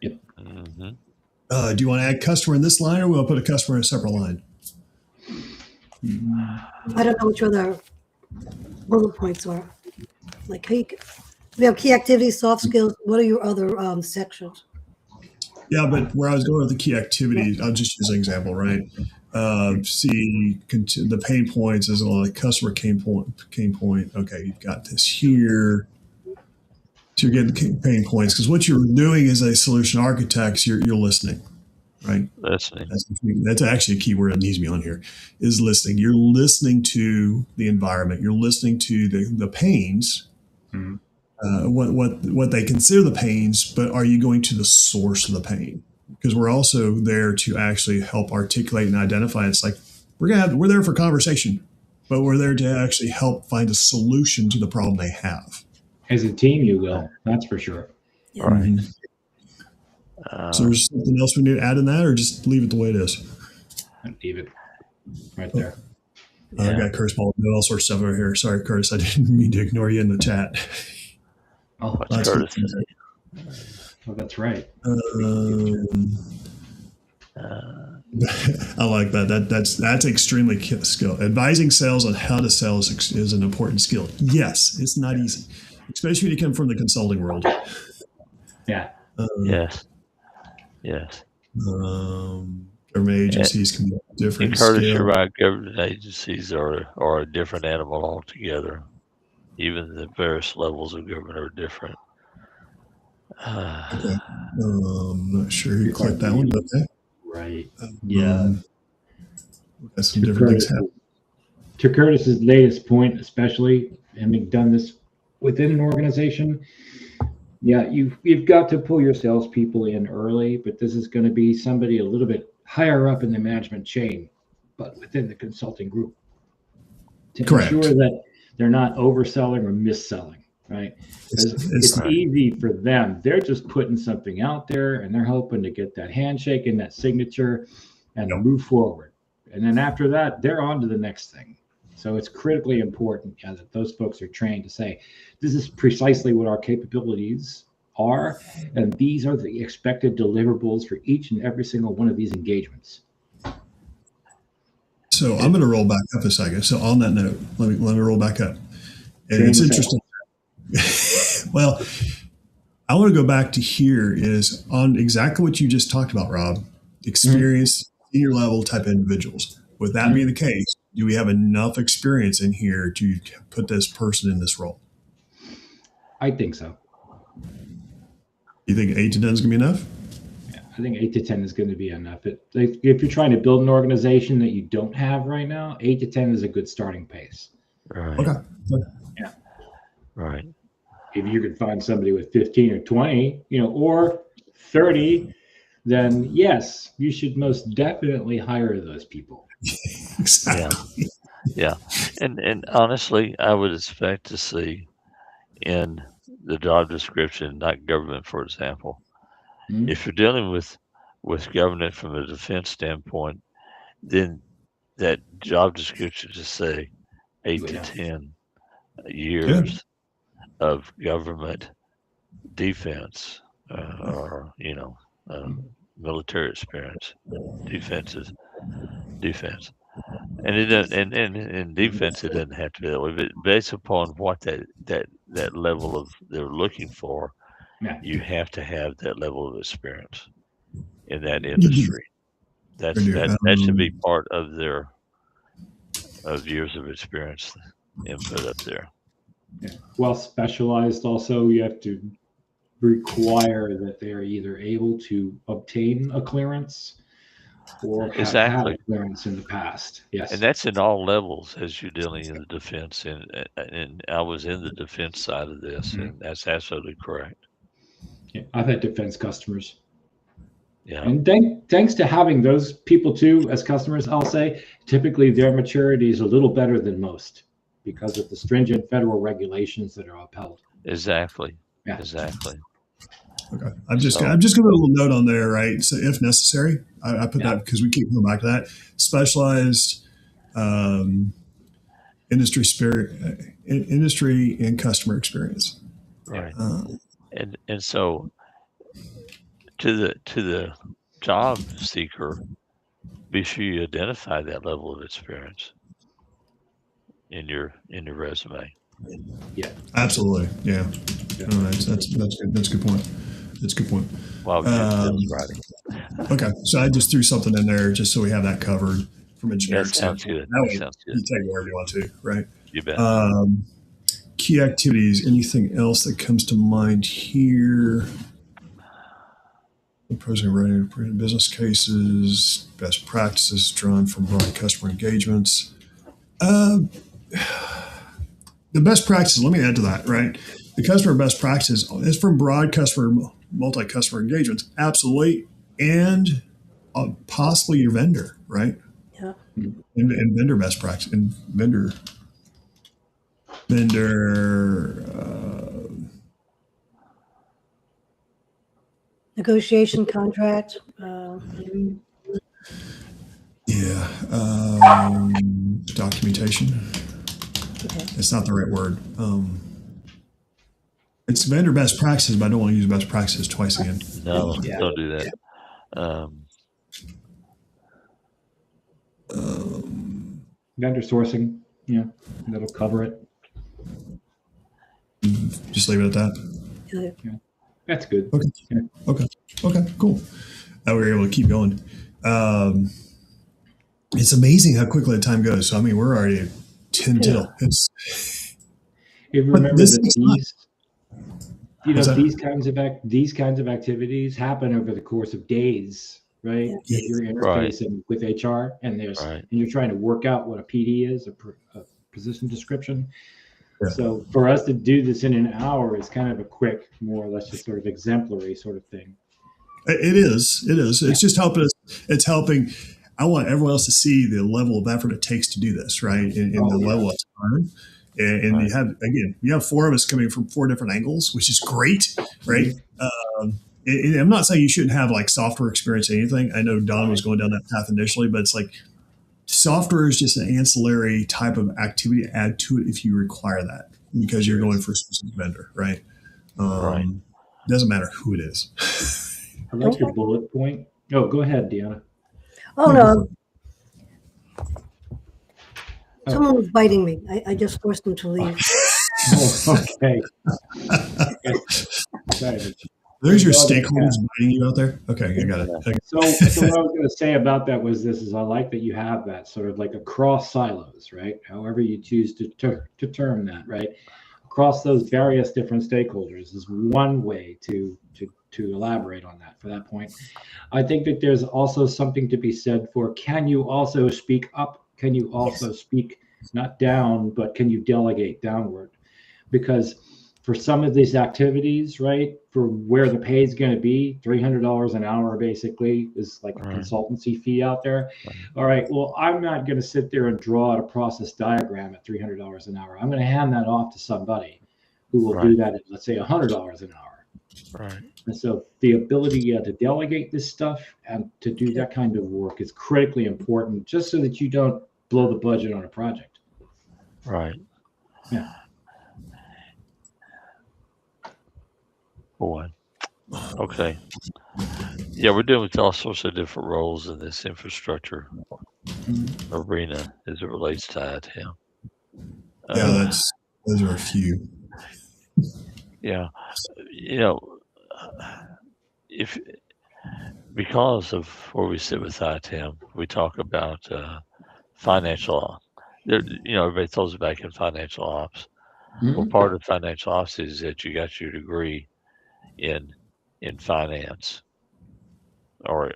Yep. Mm-hmm. Do you want to add customer in this line, or we'll put a customer in a separate line? I don't know which other bullet points are. Like, we have key activities, soft skills. What are your other sections? Yeah, but where I was going with the key activities, I'll just use an example, right? See the pain points is like customer pain point. Okay, you've got this here. So you're getting pain points because what you're doing as a solution architect, you're listening, right? Listening. That's actually a key word that needs to be on here is listening. You're listening to the environment. You're listening to the pains. Mm-hmm. What they consider the pains, but are you going to the source of the pain? Because we're also there to actually help articulate and identify. It's like we're there for conversation, but we're there to actually help find a solution to the problem they have. As a team, you will. That's for sure. Yeah. Right. So there's something else we need to add in that, or just leave it the way it is? Leave it right there. I got Curtis Paul doing all sorts of stuff over here. Sorry, Curtis, I didn't mean to ignore you in the chat. Oh, that's Curtis. Oh, that's right. I like that. That's extremely skill. Advising sales on how to sell is an important skill. Yes, it's not easy, especially when you come from the consulting world. Yeah. Yes. Government agencies can be different. And Curtis, scale. you're right. Government agencies are a different animal altogether. Even the various levels of government are different. Okay. I'm not sure who clicked that one. Okay. Right. Yeah. Got some different things happening. To Curtis's latest point, especially having done this within an organization, yeah, you've got to pull your salespeople in early, but this is going to be somebody a little bit higher up in the management chain, but within the consulting group, to Correct. ensure that they're not overselling or misselling, right? It's right. easy for them. They're just putting something out there and they're hoping to get that handshake and that signature and Yep. move forward. And then after that, they're on to the next thing. So it's critically important that those folks are trained to say, this is precisely what our capabilities are, and these are the expected deliverables for each and every single one of these engagements. So I'm going to roll back up a second. So on that note, let me roll back up. And it's interesting. Well, I want to go back to here is on exactly what you just talked about, Rob. Experienced, senior level type individuals. With that being the case, do we have enough experience in here to put this person in this role? I think so. You think 8 to 10 is going to be enough? Yeah, I think 8 to 10 is going to be enough. If you're trying to build an organization that you don't have right now, 8 to 10 is a good starting pace. Right. Okay. Yeah. Right. If you could find somebody with 15 or 20, or 30, then yes, you should most definitely hire those people. Exactly. Yeah. And honestly, I would expect to see in the job description, not government, for example, if you're dealing with government from a defense standpoint, then that job description to say 8 to 10 years of government defense or military experience, defense, and it doesn't, and in defense it doesn't have to be that way, but based upon what that level of they're looking for, you have to have that level of experience in that industry. That should be part of their years of experience input up there. Yeah. Well specialized also, you have to require that they are either able to obtain a clearance or have had a clearance in the past. Yes. And that's in all levels as you're dealing in the defense. And I was in the defense side of this, and that's absolutely correct. Yeah, I've had defense customers. Yeah. And thanks to having those people too as customers, I'll say, typically their maturity is a little better than most because of the stringent federal regulations that are upheld. Exactly. Yeah. Exactly. Okay. I'm just going to put a little note on there, right? So if necessary, I put that because we keep going back to that. Specialized industry and customer experience. Right. And so to the job seeker, be sure you identify that level of experience in your resume. Yeah, absolutely. Yeah, no, that's good. That's a good point. That's a good point. Wow, writing. Okay, so I just threw something in there just so we have that covered from a generic standpoint. Sounds good. That sounds good. You take wherever you want to, right? You bet. Key activities. Anything else that comes to mind here? President writing business cases, best practices drawn from broad customer engagements. The best practices, let me add to that, right? The customer best practices is from broad customer, multi-customer engagements, absolutely, and possibly your vendor, right? Yeah. And vendor best practice, and vendor negotiation contract. Documentation. Okay. It's not the right word. It's vendor best practices, but I don't want to use best practices twice again. No, don't do that. Vendor sourcing, that'll cover it. Just leave it at that. Yeah. That's good. Okay. Yeah. Okay. Cool. Now we're able to keep going. It's amazing how quickly the time goes. So I mean, we're already at 10 till. Remember that these kinds of activities happen over the course of days, right? Yeah. If you're interfacing with HR and and you're trying to work out what a PD is, a position description. Yeah. So for us to do this in an hour is kind of a quick, more or less just sort of exemplary sort of thing. It is. It is. It's just helping us. It's helping. I want everyone else to see the level of effort it takes to do this, right? And the level of time. And Right. you have four of us coming from four different angles, which is great, right? And I'm not saying you shouldn't have like software experience or anything. I know Don was going down that path initially, but it's like software is just an ancillary type of activity to add to it if you require that because you're going for a specific vendor, right? Right. Doesn't matter who it is. I like your bullet point. Oh, go ahead, Deanna. Oh, no. Someone was biting me. I just forced them to leave. Oh, okay. Sorry. There's your stakeholders biting you out there. Okay, I got it. Okay. So what I was going to say about that was this: is I like that you have that sort of like across silos, right? However you choose to term that, right? Across those various different stakeholders is one way to elaborate on that. For that point, I think that there's also something to be said for: can you also speak up? Can you also speak not down, but can you delegate downward? Because for some of these activities, right, for where the pay is going to be, $300 an hour basically is like a consultancy fee out there. All right, well, I'm not going to sit there and draw out a process diagram at $300 an hour. I'm going to hand that off to somebody who will do that at, let's say, $100 an hour. Right. And so the ability to delegate this stuff and to do that kind of work is critically important, just so that you don't blow the budget on a project. Right. Yeah. Boy. Okay. Yeah, we're dealing with all sorts of different roles in this infrastructure arena as it relates to ITAM. Yeah, those are a few. Yeah. If because of where we sit with ITAM, we talk about financial. Everybody throws it back in financial ops. Well, part of financial ops is that you got your degree in finance, I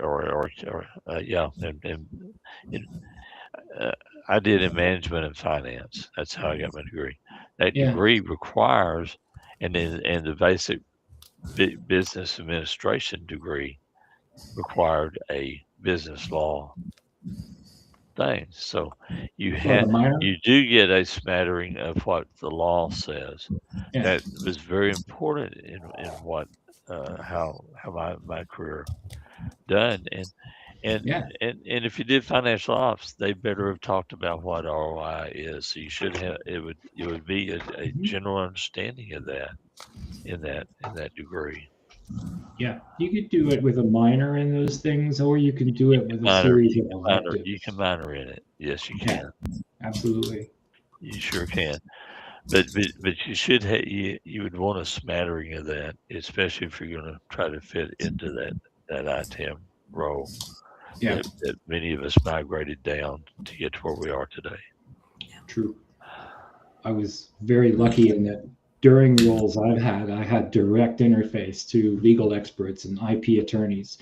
did in management and finance. That's how I got my degree. That degree requires, and the basic business administration degree required a business law thing. So you do get a smattering of what the law says. That was very important in what how my career done. And if you did financial ops, they better have talked about what ROI is. So you should have it would be a general understanding of that in that degree. Yeah, you could do it with a minor in those things, or you can do it with a series of electives. You can minor in it. Yes, you can. Absolutely. You sure can. But you should you would want a smattering of that, especially if you're going to try to fit into that ITAM role. Yeah. That many of us migrated down to get to where we are today. True. I was very lucky in that during roles I had direct interface to legal experts and IP attorneys.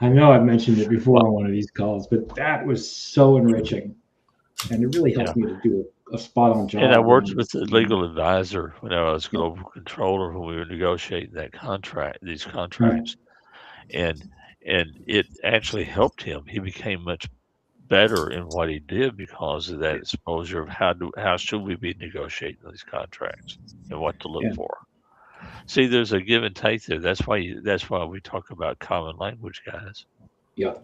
I know I've mentioned it before on one of these calls, but that was so enriching. And it really helped me to do a spot on job. And I worked with the legal advisor when I was global controller when we were negotiating these contracts. And it actually helped him. He became much better in what he did because of that exposure of how should we be negotiating these contracts and what to look for. See, there's a give and take there. That's why we talk about common language, guys. Yeah.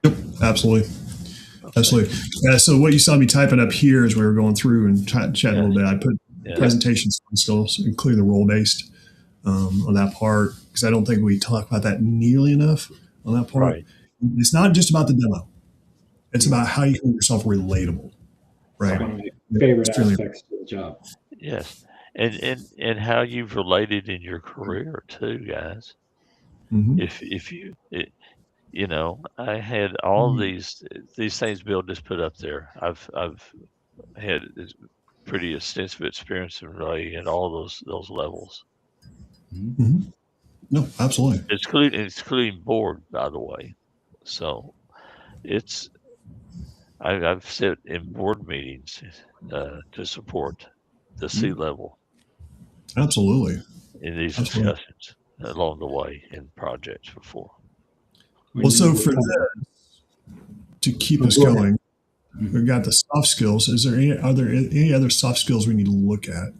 Yep, absolutely. Okay. Absolutely. So what you saw me typing up here as we were going through and chatting a little bit, I put presentations skills, including the role-based on that part, because I don't think we talk about that nearly enough on that part. Right. It's not just about the demo. It's about how you make yourself relatable. Right. One of my favorite aspects of the job. Yes. And how you've related in your career too, guys. Mm-hmm. If you I had all these things Bill just put up there. I've had pretty extensive experience in relating at all those levels. Mm-hmm. No, absolutely. Including board, by the way. So it's I've sat in board meetings to support the C level Absolutely. in these Absolutely. discussions along the way in projects before. Well, so for that, to keep us go ahead. going, we've got the soft skills. Are there any other soft skills we need to look at?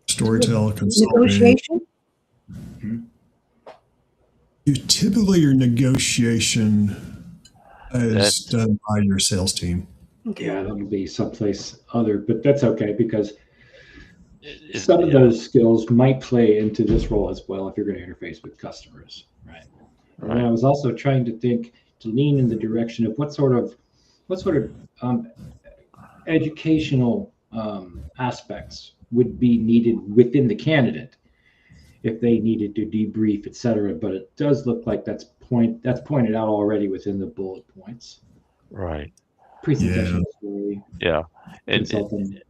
Storytelling, consulting. Negotiation. Typically, your negotiation is done by your sales team. Okay. Yeah, that'll be someplace other, but that's okay because some of those skills might play into this role as well if you're going to interface with customers, right? And I was also trying to think to lean in the direction of what sort of educational aspects would be needed within the candidate if they needed to debrief, et cetera. But it does look like that's pointed out already within the bullet points. Right. Presentation story. Yeah. Consulting.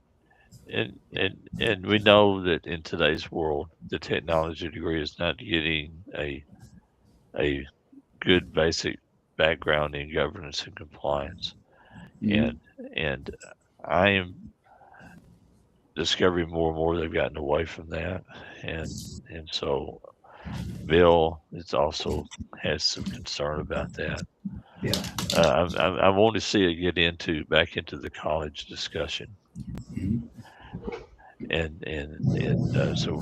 And we know that in today's world, the technology degree is not getting a good basic background in governance and compliance. And I am discovering more and more they've gotten away from that. And so Bill is also has some concern about that. Yeah. I want to see it get back into the college discussion. So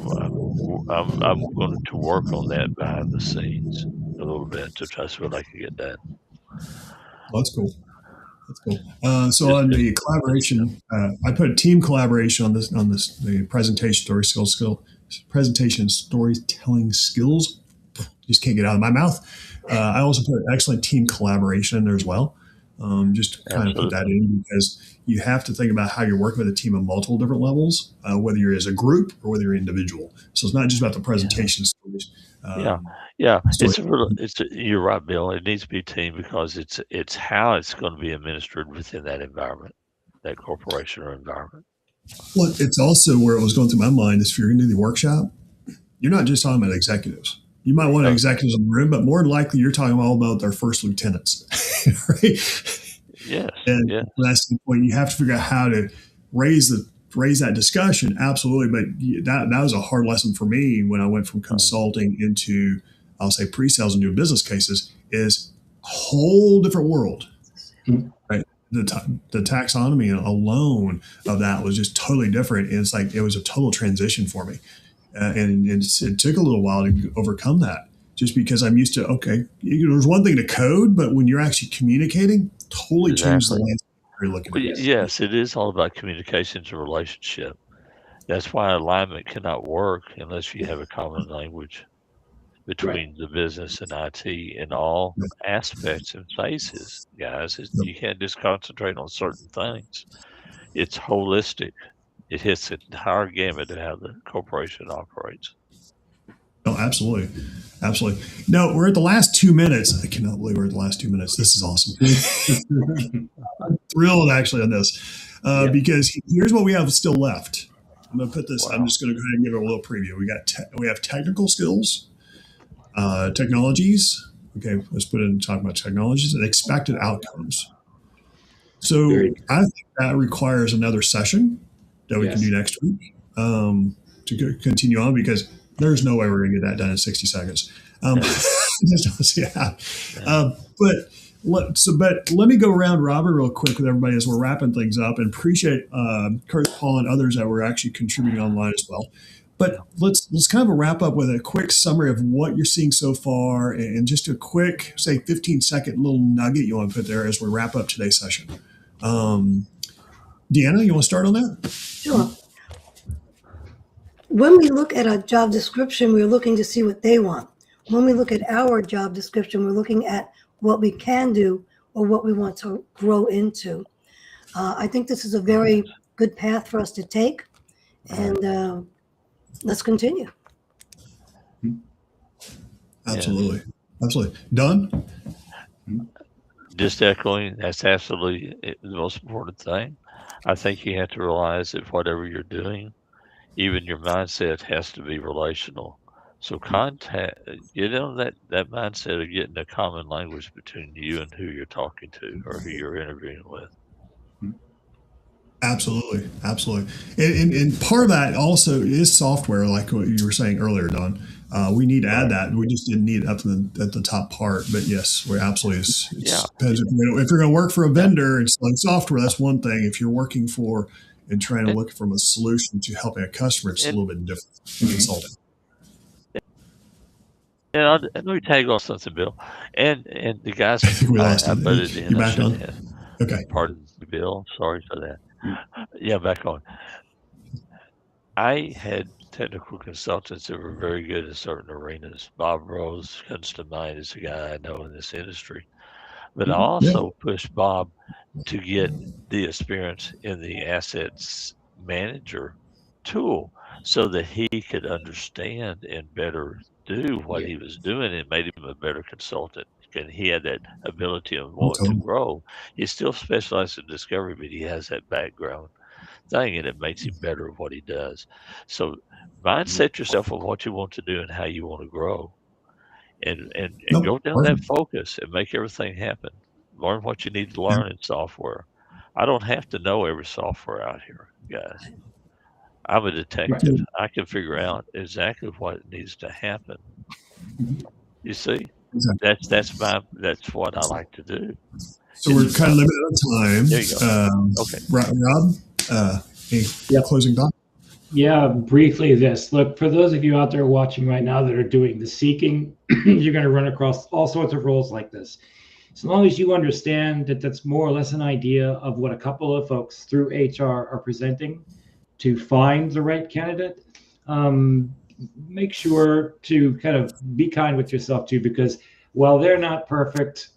I'm going to work on that behind the scenes a little bit to try to see what I can get done. Well, that's cool. That's cool. So on the collaboration, I put team collaboration on the presentation storytelling skills. Just can't get out of my mouth. I also put excellent team collaboration in there as well. Just to kind of put that in because you have to think about how you're working with a team of multiple different levels, whether you're as a group or whether you're individual. So it's not just about the presentation stories. You're right, Bill. It needs to be team because it's how it's going to be administered within that environment, that corporation or environment. Well, it's also where it was going through my mind is if you're going to do the workshop, you're not just talking about executives. You might want executives in the room, but more likely you're talking all about their first lieutenants, right? Yes. And that's the point. You have to figure out how to raise that discussion. Absolutely. But that was a hard lesson for me when I went from consulting into, I'll say, pre-sales and doing business cases is a whole different world, right? The taxonomy alone of that was just totally different. And it's like, it was a total transition for me. And it took a little while to overcome that just because I'm used to, there's one thing to code, but when you're actually communicating, totally changes the landscape you're looking at. Yes, it is all about communications and relationship. That's why alignment cannot work unless you have a common language between the business and IT in all aspects and phases, guys. You can't just concentrate on certain things. It's holistic. It hits the entire gamut of how the corporation operates. Oh, absolutely. Absolutely. No, we're at the last 2 minutes. I cannot believe we're at the last 2 minutes. This is awesome. I'm thrilled actually on this because here's what we have still left. I'm going to put this, I'm just going to go ahead and give it a little preview. We have technical skills, technologies. Okay, let's put in talk about technologies and expected outcomes. So I think that requires another session that we can do next week to continue on because there's no way we're going to get that done in 60 seconds. But let me go around Robert real quick with everybody as we're wrapping things up and appreciate Kurt, Paul, and others that were actually contributing online as well. But let's kind of wrap up with a quick summary of what you're seeing so far and just a quick, say, 15-second little nugget you want to put there as we wrap up today's session. Deanna, you want to start on that? Sure. When we look at a job description, we're looking to see what they want. When we look at our job description, we're looking at what we can do or what we want to grow into. I think this is a very good path for us to take, and let's continue. Absolutely. Absolutely. Don? Just echoing, that's absolutely the most important thing. I think you have to realize that whatever you're doing, even your mindset has to be relational So contact, get on that mindset of getting a common language between you and who you're talking to or who you're interviewing with. Absolutely, absolutely, and part of that also is software, like what you were saying earlier, Don. We need to add that. We just didn't need it up at the top part, but yes, we absolutely. Depends if you're going to work for a vendor and selling software, that's one thing. If you're working for and trying to look from a solution to helping a customer, it's a little bit different than consulting. And let me tag on something, Bill, and the guys. I butted in. You back on? Okay. Pardon me, Bill. Sorry for that. Yeah, back on. I had technical consultants that were very good in certain arenas. Bob Rose comes to mind as a guy I know in this industry. But I also pushed Bob to get the experience in the assets manager tool so that he could understand and better do what he was doing. It made him a better consultant. And he had that ability of wanting to grow. He's still specialized in discovery, but he has that background thing, and it makes him better at what he does. So mindset yourself on what you want to do and how you want to grow. And go down that focus and make everything happen. Learn what you need to learn in software. I don't have to know every software out here, guys. I'm a detective. I can figure out exactly what needs to happen. You see, that's what I like to do. So we're kind of limited on time. There you go. Okay, Rob, any closing thought? Yeah, briefly this. Look, for those of you out there watching right now that are doing the seeking, you're going to run across all sorts of roles like this. As long as you understand that that's more or less an idea of what a couple of folks through HR are presenting to find the right candidate, make sure to kind of be kind with yourself too, because while they're not perfect,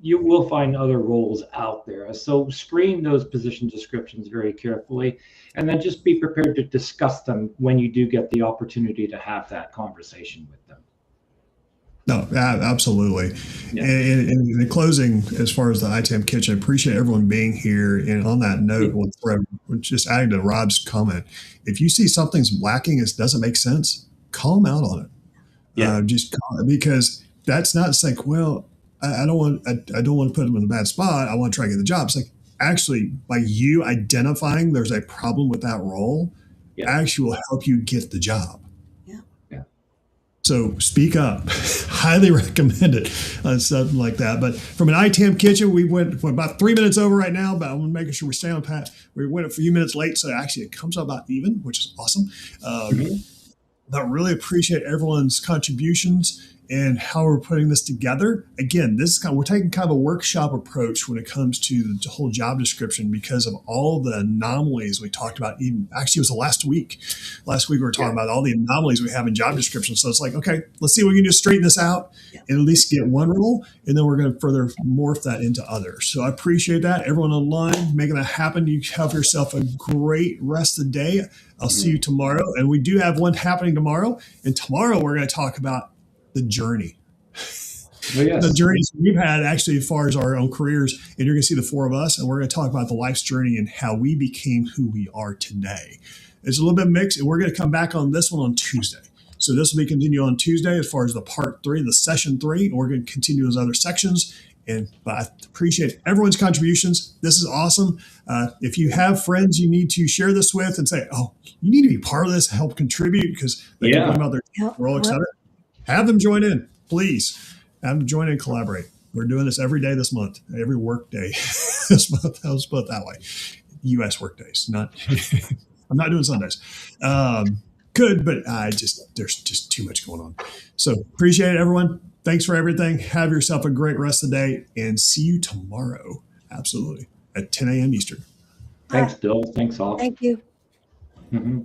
you will find other roles out there. So screen those position descriptions very carefully, and then just be prepared to discuss them when you do get the opportunity to have that conversation with them. No, absolutely. Yeah. And in closing, as far as the ITAM Kitchen, I appreciate everyone being here. And on that note, just adding to Rob's comment, if you see something's lacking, it doesn't make sense, call them out on it. Yeah. Just call it, because that's not like, well, I don't want to put them in a bad spot. I want to try to get the job. It's like, actually, by you identifying there's a problem with that role, actually will help you get the job. So speak up. Highly recommend it on something like that. But from an ITAM Kitchen, we went about 3 minutes over right now, but I'm making sure we stay on pat. We went a few minutes late, so actually it comes out about even, which is awesome. But really appreciate everyone's contributions and how we're putting this together. Again, we're taking kind of a workshop approach when it comes to the whole job description because of all the anomalies we talked about. Even actually, it was the last week. Last week we were talking about all the anomalies we have in job descriptions. So it's like, okay, let's see if we can just straighten this out and at least get one role, and then we're going to further morph that into others. So I appreciate that. Everyone online making that happen. You have yourself a great rest of the day. I'll see you tomorrow, and we do have one happening tomorrow. And tomorrow we're going to talk about the journey. The journeys we've had actually as far as our own careers, and you're going to see the four of us, and we're going to talk about the life's journey and how we became who we are today. It's a little bit mixed, and we're going to come back on this one on Tuesday. So this will be continued on Tuesday as far as the part 3, the session 3, and we're going to continue those other sections. But I appreciate everyone's contributions. This is awesome. If you have friends you need to share this with and say, oh, you need to be part of this, help contribute because they can talk about their role, et cetera. Have them join in, please. Have them join in and collaborate. We're doing this every day this month, every work day this month. Let's put it that way. U.S. work days, not. I'm not doing Sundays. Could, but there's just too much going on. So appreciate it, everyone. Thanks for everything. Have yourself a great rest of the day, and see you tomorrow. Absolutely at 10 a.m. Eastern. Thanks, Bill. Thanks all. Thank you. Mm-hmm.